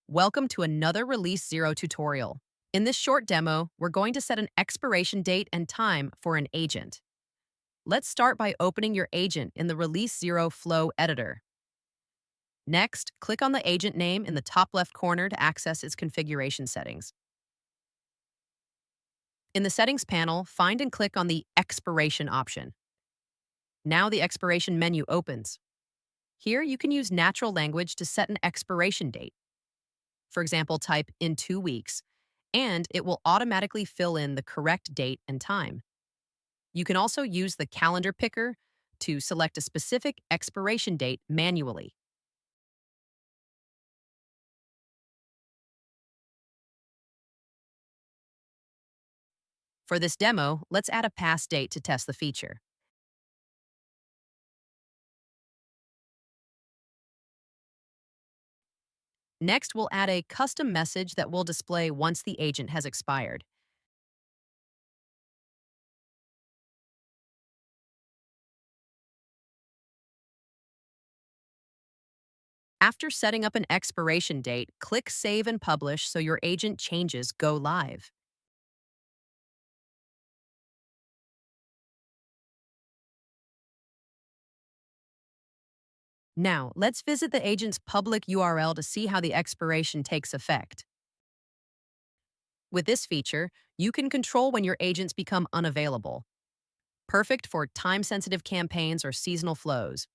Welcome to another Release0 tutorial. In this short demo, we're going to set an expiration date and time for an agent. Let's start by opening your agent in the Release0 Flow editor. Next, click on the agent name in the top left corner to access its configuration settings. In the Settings panel, find and click on the Expiration option. Now the expiration menu opens. Here, you can use natural language to set an expiration date. For example, type in 2 weeks, and it will automatically fill in the correct date and time. You can also use the calendar picker to select a specific expiration date manually. For this demo, let's add a past date to test the feature. Next, we'll add a custom message that will display once the agent has expired. After setting up an expiration date, click Save and Publish so your agent changes go live. Now, let's visit the agent's public URL to see how the expiration takes effect. With this feature, you can control when your agents become unavailable, perfect for time-sensitive campaigns or seasonal flows.